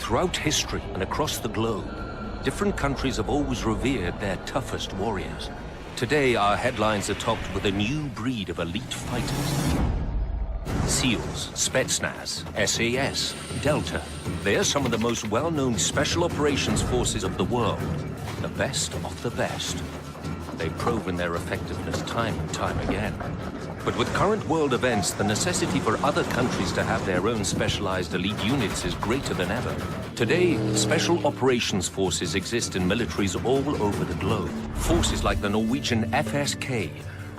Throughout history and across the globe, different countries have always revered their toughest warriors. Today, our headlines are topped with a new breed of elite fighters. SEALs, Spetsnaz, SAS, Delta. They are some of the most well-known special operations forces of the world. The best of the best. They've proven their effectiveness time and time again. But with current world events, the necessity for other countries to have their own specialized elite units is greater than ever. Today, special operations forces exist in militaries all over the globe. Forces like the Norwegian FSK,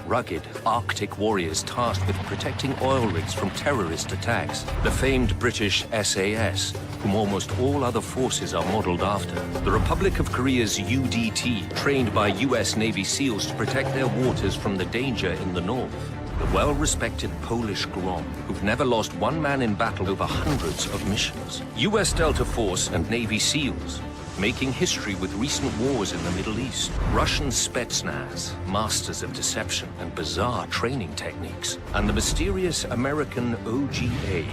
rugged Arctic warriors tasked with protecting oil rigs from terrorist attacks. The famed British SAS, whom almost all other forces are modeled after. The Republic of Korea's UDT, trained by US Navy SEALs to protect their waters from the danger in the north. The well-respected Polish GROM, who've never lost one man in battle over hundreds of missions. US Delta Force and Navy SEALs, making history with recent wars in the Middle East. Russian Spetsnaz, masters of deception and bizarre training techniques. And the mysterious American OGA,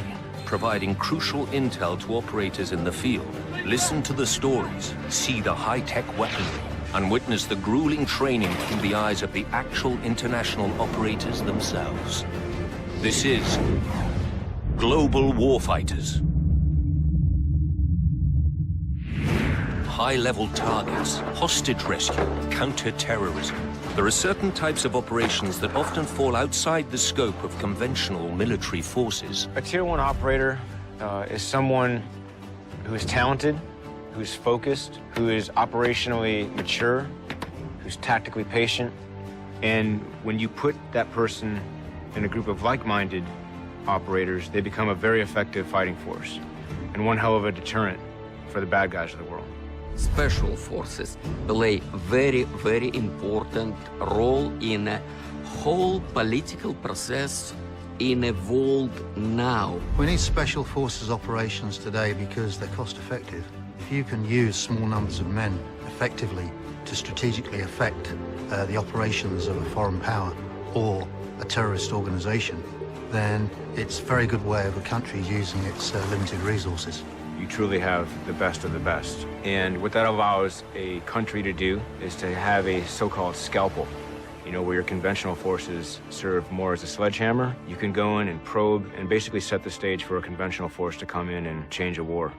providing crucial intel to operators in the field. Listen to the stories, see the high-tech weaponry, and witness the grueling training through the eyes of the actual international operators themselves. This is Global Warfighters. High-level targets, hostage rescue, counter-terrorism. There are certain types of operations that often fall outside the scope of conventional military forces. A Tier 1 operator is someone who is talented, who's focused, who is operationally mature, who's tactically patient. And when you put that person in a group of like-minded operators, they become a very effective fighting force and one hell of a deterrent for the bad guys of the world. Special forces play very, very important role in a whole political process in a world now. We need special forces operations today because they're cost effective. If you can use small numbers of men effectively to strategically affect the operations of a foreign power or a terrorist organization, then it's a very good way of a country using its limited resources. You truly have the best of the best. And what that allows a country to do is to have a so-called scalpel. You know, where your conventional forces serve more as a sledgehammer, you can go in and probe and basically set the stage for a conventional force to come in and change a war.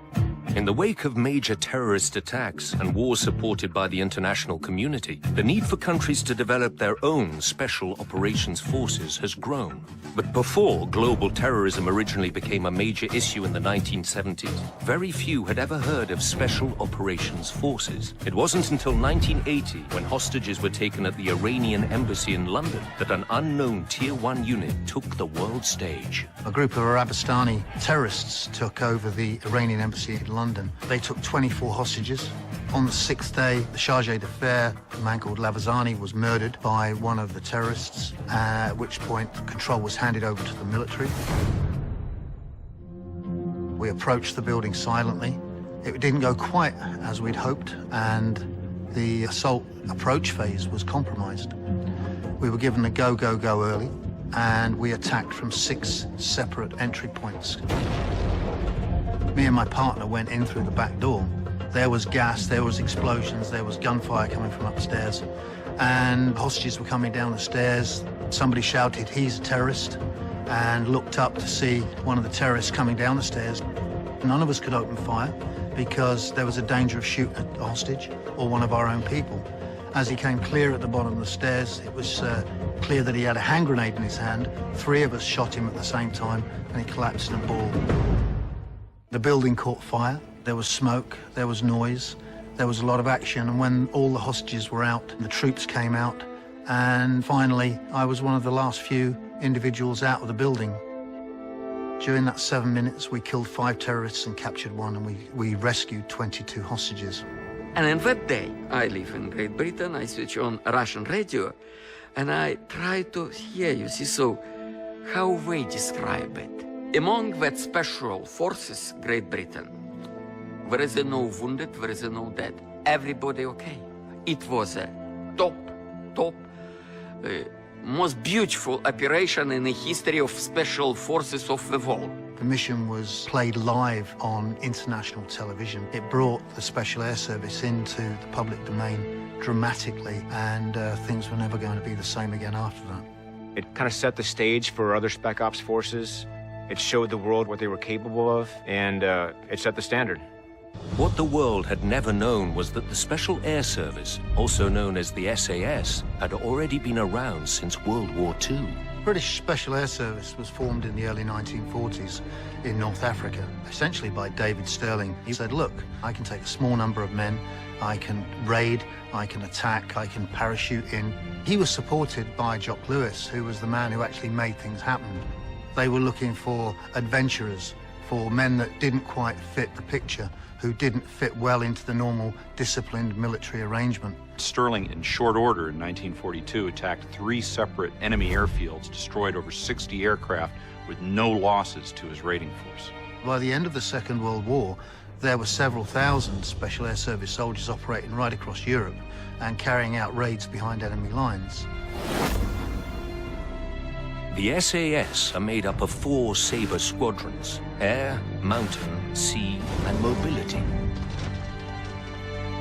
In the wake of major terrorist attacks and wars supported by the international community, the need for countries to develop their own special operations forces has grown. But before global terrorism originally became a major issue in the 1970s, very few had ever heard of special operations forces. It wasn't until 1980, when hostages were taken at the Iranian embassy in London, that an unknown Tier 1 unit took the world stage. A group of Arabistani terrorists took over the Iranian embassy in London. They took 24 hostages. On the 6th day, the charge d'affaires, a man called Lavazani, was murdered by one of the terrorists, at which point control was handed over to the military. We approached the building silently. It didn't go quite as we'd hoped, and the assault approach phase was compromised. We were given a go, go, go early, and we attacked from 6 separate entry points. Me and my partner went in through the back door. There was gas, there was explosions, there was gunfire coming from upstairs, and hostages were coming down the stairs. Somebody shouted, "He's a terrorist," and looked up to see one of the terrorists coming down the stairs. None of us could open fire because there was a danger of shooting a hostage or one of our own people. As he came clear at the bottom of the stairs, it was clear that he had a hand grenade in his hand. 3 of us shot him at the same time, and he collapsed in a ball. The building caught fire. There was smoke, there was noise, there was a lot of action, and when all the hostages were out, the troops came out, and finally, I was one of the last few individuals out of the building. During that 7 minutes, we killed 5 terrorists and captured 1, and we rescued 22 hostages. And in that day, I live in Great Britain, I switch on Russian radio, and I try to hear, you see, so how they describe it. Among that special forces, Great Britain, there is no wounded, there is no dead. Everybody okay. It was a top, most beautiful operation in the history of special forces of the world. The mission was played live on international television. It brought the Special Air Service into the public domain dramatically, and things were never going to be the same again after that. It kind of set the stage for other Spec Ops forces. It showed the world what they were capable of, and it set the standard. What the world had never known was that the Special Air Service, also known as the SAS, had already been around since World War II. British Special Air Service was formed in the early 1940s in North Africa, essentially by David Sterling. He said, look, I can take a small number of men, I can raid, I can attack, I can parachute in. He was supported by Jock Lewis, who was the man who actually made things happen. They were looking for adventurers, for men that didn't quite fit the picture, who didn't fit well into the normal disciplined military arrangement. Sterling, in short order in 1942, attacked 3 separate enemy airfields, destroyed over 60 aircraft with no losses to his raiding force. By the end of the Second World War, there were several thousand Special Air Service soldiers operating right across Europe and carrying out raids behind enemy lines. The SAS are made up of 4 Sabre squadrons: air, mountain, sea, and mobility.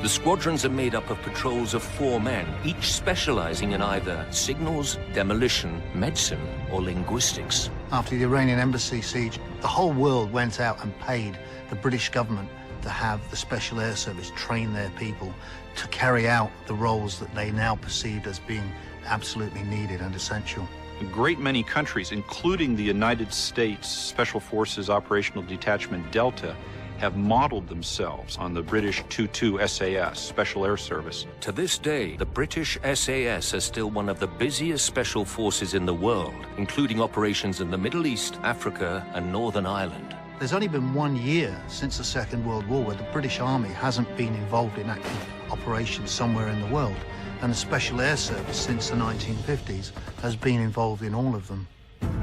The squadrons are made up of patrols of 4 men, each specializing in either signals, demolition, medicine, or linguistics. After the Iranian embassy siege, the whole world went out and paid the British government to have the Special Air Service train their people to carry out the roles that they now perceived as being absolutely needed and essential. A great many countries, including the United States Special Forces Operational Detachment Delta, have modeled themselves on the British 2-2 SAS, Special Air Service. To this day, the British SAS are still one of the busiest special forces in the world, including operations in the Middle East, Africa, and Northern Ireland. There's only been 1 year since the Second World War where the British Army hasn't been involved in active operations somewhere in the world, and the Special Air Service since the 1950s has been involved in all of them.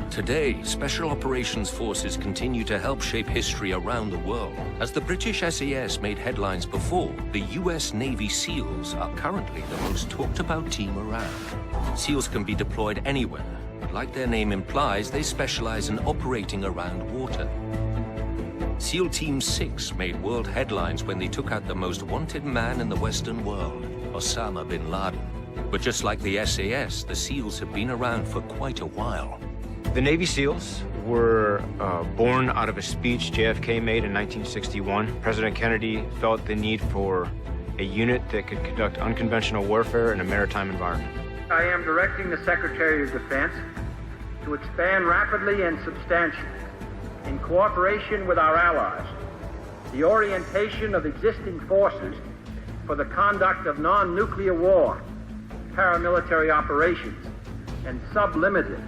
Today, Special Operations Forces continue to help shape history around the world. As the British SAS made headlines before, the US Navy SEALs are currently the most talked about team around. SEALs can be deployed anywhere, but like their name implies, they specialize in operating around water. SEAL Team 6 made world headlines when they took out the most wanted man in the Western world, Osama bin Laden. But just like the SAS, the SEALs have been around for quite a while. The Navy SEALs were born out of a speech JFK made in 1961. President Kennedy felt the need for a unit that could conduct unconventional warfare in a maritime environment. I am directing the Secretary of Defense to expand rapidly and substantially, in cooperation with our allies, the orientation of existing forces for the conduct of non-nuclear war, paramilitary operations, and sublimited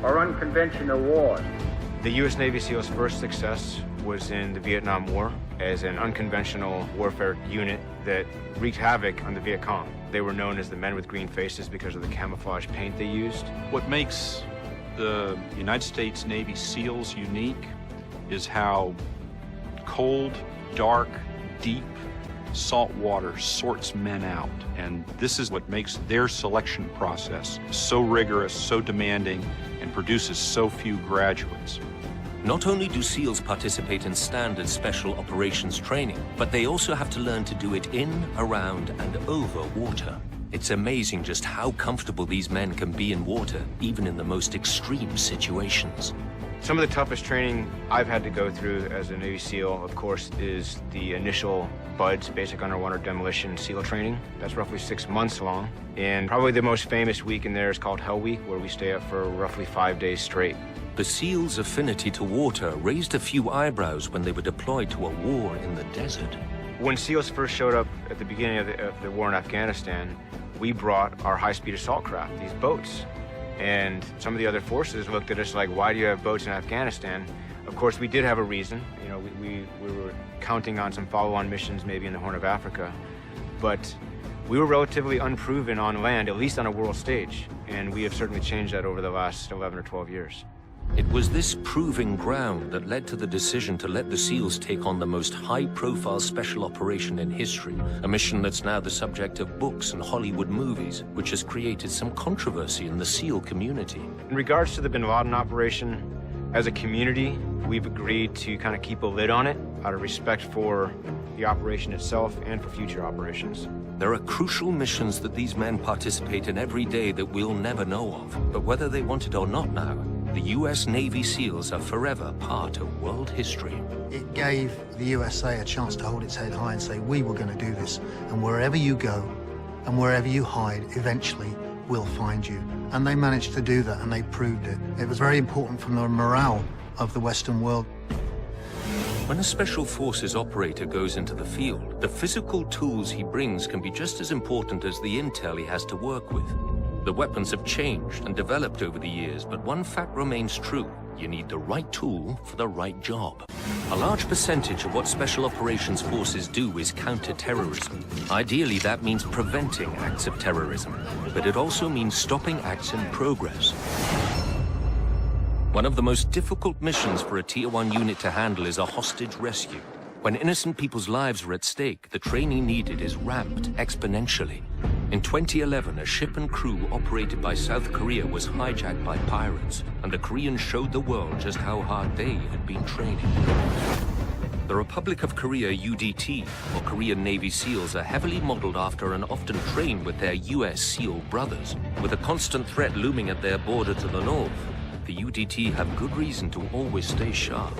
or unconventional wars. The U.S. Navy SEALs' first success was in the Vietnam War as an unconventional warfare unit that wreaked havoc on the Viet Cong. They were known as the men with green faces because of the camouflage paint they used. What makes the United States Navy SEALs unique is how cold, dark, deep, salt water sorts men out. And this is what makes their selection process so rigorous, so demanding, and produces so few graduates. Not only do SEALs participate in standard special operations training, but they also have to learn to do it in, around, and over water. It's amazing just how comfortable these men can be in water, even in the most extreme situations. Some of the toughest training I've had to go through as a Navy SEAL, of course, is the initial BUDS, Basic Underwater Demolition SEAL training. That's roughly 6 months long. And probably the most famous week in there is called Hell Week, where we stay up for roughly 5 days straight. The SEALs' affinity to water raised a few eyebrows when they were deployed to a war in the desert. When SEALs first showed up at the beginning of the war in Afghanistan, we brought our high-speed assault craft, these boats. And some of the other forces looked at us like, why do you have boats in Afghanistan? Of course, we did have a reason. You know, we were counting on some follow-on missions maybe in the Horn of Africa. But we were relatively unproven on land, at least on a world stage. And we have certainly changed that over the last 11 or 12 years. It was this proving ground that led to the decision to let the SEALs take on the most high-profile special operation in history, a mission that's now the subject of books and Hollywood movies, which has created some controversy in the SEAL community. In regards to the bin Laden operation, As a community, we've agreed to kind of keep a lid on it out of respect for the operation itself and for future operations. There are crucial missions that these men participate in every day that we'll never know of. But whether they want it or not now, the U.S. Navy SEALs are forever part of world history. It gave the USA a chance to hold its head high and say, we were going to do this. And wherever you go and wherever you hide, eventually we'll find you. And they managed to do that, and they proved it. It was very important for the morale of the Western world. When a Special Forces operator goes into the field, the physical tools he brings can be just as important as the intel he has to work with. The weapons have changed and developed over the years, but one fact remains true. You need the right tool for the right job. A large percentage of what Special Operations Forces do is counter-terrorism. Ideally, that means preventing acts of terrorism, but it also means stopping acts in progress. One of the most difficult missions for a Tier 1 unit to handle is a hostage rescue. When innocent people's lives are at stake, the training needed is ramped exponentially. In 2011, a ship and crew operated by South Korea was hijacked by pirates, and the Koreans showed the world just how hard they had been training. The Republic of Korea UDT, or Korean Navy SEALs, are heavily modeled after and often trained with their US SEAL brothers. With a constant threat looming at their border to the north, the UDT have good reason to always stay sharp.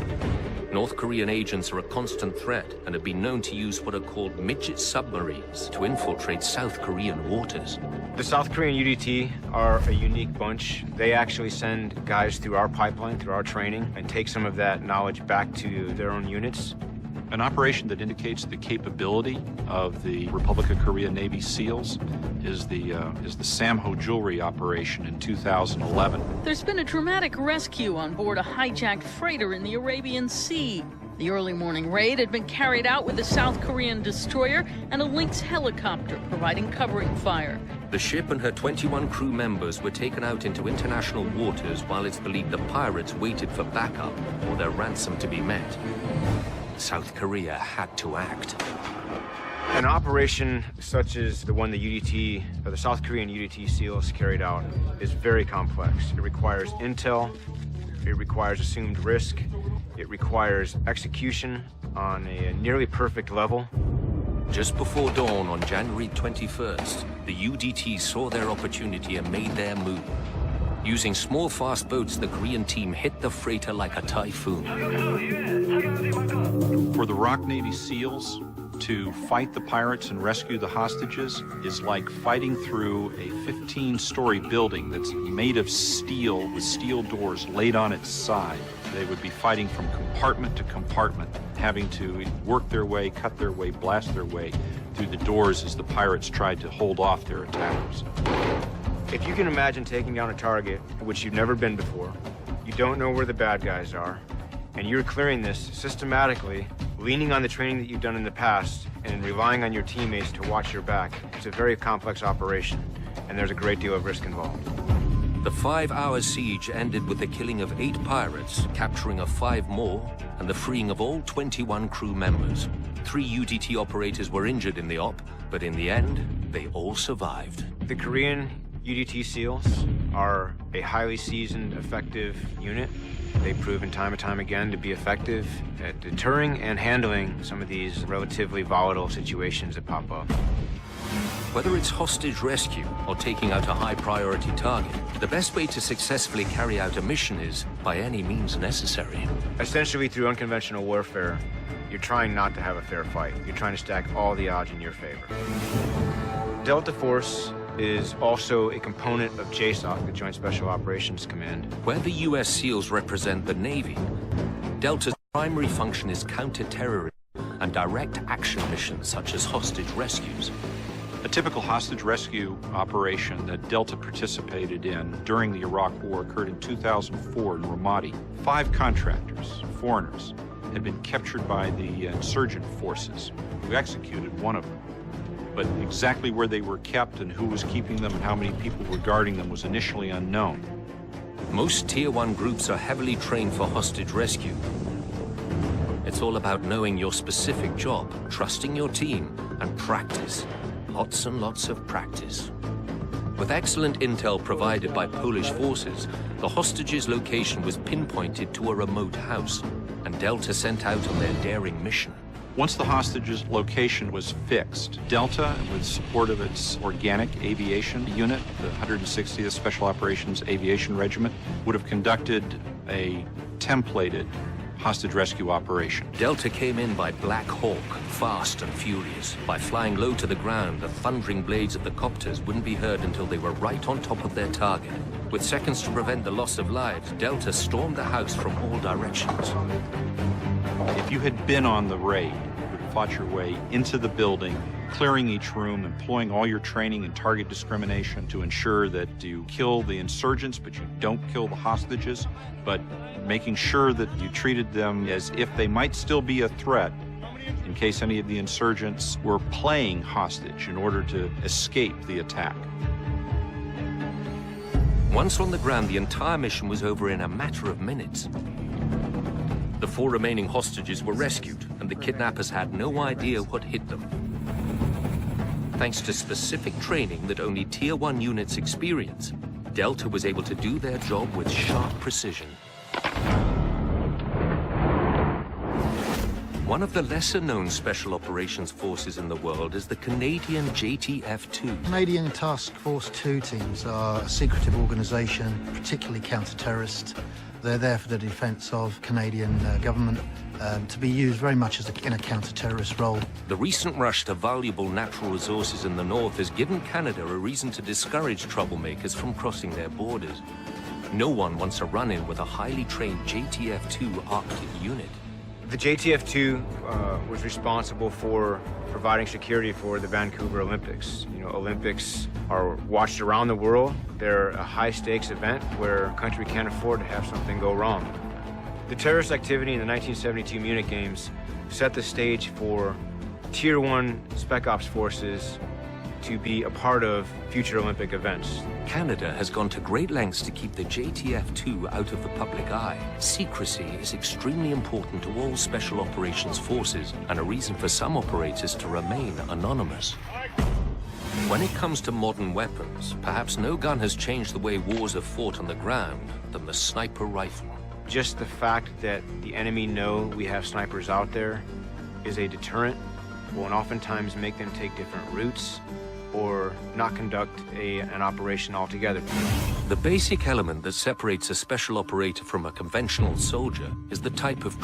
North Korean agents are a constant threat and have been known to use what are called midget submarines to infiltrate South Korean waters. The South Korean UDT are a unique bunch. They actually send guys through our pipeline, through our training, and take some of that knowledge back to their own units. An operation that indicates the capability of the Republic of Korea Navy SEALs is the Samho jewelry operation in 2011. There's been a dramatic rescue on board a hijacked freighter in the Arabian Sea. The early morning raid had been carried out with a South Korean destroyer and a Lynx helicopter providing covering fire. The ship and her 21 crew members were taken out into international waters while it's believed the pirates waited for backup or their ransom to be met. South Korea had to act. An operation such as the one the UDT, or the South Korean UDT SEALs carried out, is very complex. It requires intel, it requires assumed risk, it requires execution on a nearly perfect level. Just before dawn on January 21st, the UDT saw their opportunity and made their move. Using small, fast boats, the Korean team hit the freighter like a typhoon. For the ROK Navy SEALs, to fight the pirates and rescue the hostages is like fighting through a 15-story building that's made of steel with steel doors laid on its side. They would be fighting from compartment to compartment, having to work their way, cut their way, blast their way through the doors as the pirates tried to hold off their attackers. If you can imagine taking down a target, which you've never been before, you don't know where the bad guys are, and you're clearing this systematically, leaning on the training that you've done in the past, and relying on your teammates to watch your back, it's a very complex operation, and there's a great deal of risk involved. The 5-hour siege ended with the killing of 8 pirates, capturing of 5 more, and the freeing of all 21 crew members. 3 UDT operators were injured in the op, but in the end, they all survived. The Korean UDT SEALs are a highly seasoned, effective unit. They've proven time and time again to be effective at deterring and handling some of these relatively volatile situations that pop up. Whether it's hostage rescue or taking out a high-priority target, the best way to successfully carry out a mission is by any means necessary. Essentially, through unconventional warfare, you're trying not to have a fair fight. You're trying to stack all the odds in your favor. Delta Force is also a component of JSOC, the Joint Special Operations Command. Where the U.S. SEALs represent the Navy, Delta's primary function is counter-terrorism and direct action missions such as hostage rescues. A typical hostage rescue operation that Delta participated in during the Iraq War occurred in 2004 in Ramadi. 5 contractors, foreigners, had been captured by the insurgent forces, who executed one of them. But exactly where they were kept and who was keeping them and how many people were guarding them was initially unknown. Most Tier 1 groups are heavily trained for hostage rescue. It's all about knowing your specific job, trusting your team, and practice. Lots and lots of practice. With excellent intel provided by Polish forces, the hostages' location was pinpointed to a remote house, and Delta sent out on their daring mission. Once the hostages' location was fixed, Delta, with support of its organic aviation unit, the 160th Special Operations Aviation Regiment, would have conducted a templated hostage rescue operation. Delta came in by Black Hawk, fast and furious. By flying low to the ground, the thundering blades of the copters wouldn't be heard until they were right on top of their target. With seconds to prevent the loss of lives, Delta stormed the house from all directions. If you had been on the raid, you would have fought your way into the building, clearing each room, employing all your training and target discrimination to ensure that you kill the insurgents, but you don't kill the hostages, but making sure that you treated them as if they might still be a threat in case any of the insurgents were playing hostage in order to escape the attack. Once on the ground, the entire mission was over in a matter of minutes. The 4 remaining hostages were rescued, and the kidnappers had no idea what hit them. Thanks to specific training that only Tier 1 units experience, Delta was able to do their job with sharp precision. One of the lesser-known special operations forces in the world is the Canadian JTF-2. Canadian Task Force 2 teams are a secretive organisation, particularly counter-terrorist. They're there for the defence of Canadian government, to be used very much as in a counter-terrorist role. The recent rush to valuable natural resources in the north has given Canada a reason to discourage troublemakers from crossing their borders. No one wants a run-in with a highly trained JTF-2 Arctic unit. The JTF-2 was responsible for providing security for the Vancouver Olympics. You know, Olympics are watched around the world. They're a high-stakes event where a country can't afford to have something go wrong. The terrorist activity in the 1972 Munich Games set the stage for Tier 1 Spec Ops forces to be a part of future Olympic events. Canada has gone to great lengths to keep the JTF-2 out of the public eye. Secrecy is extremely important to all special operations forces, and a reason for some operators to remain anonymous. When it comes to modern weapons, perhaps no gun has changed the way wars are fought on the ground than the sniper rifle. Just the fact that the enemy know we have snipers out there is a deterrent, will oftentimes make them take different routes or not conduct an operation altogether. The basic element that separates a special operator from a conventional soldier is the type of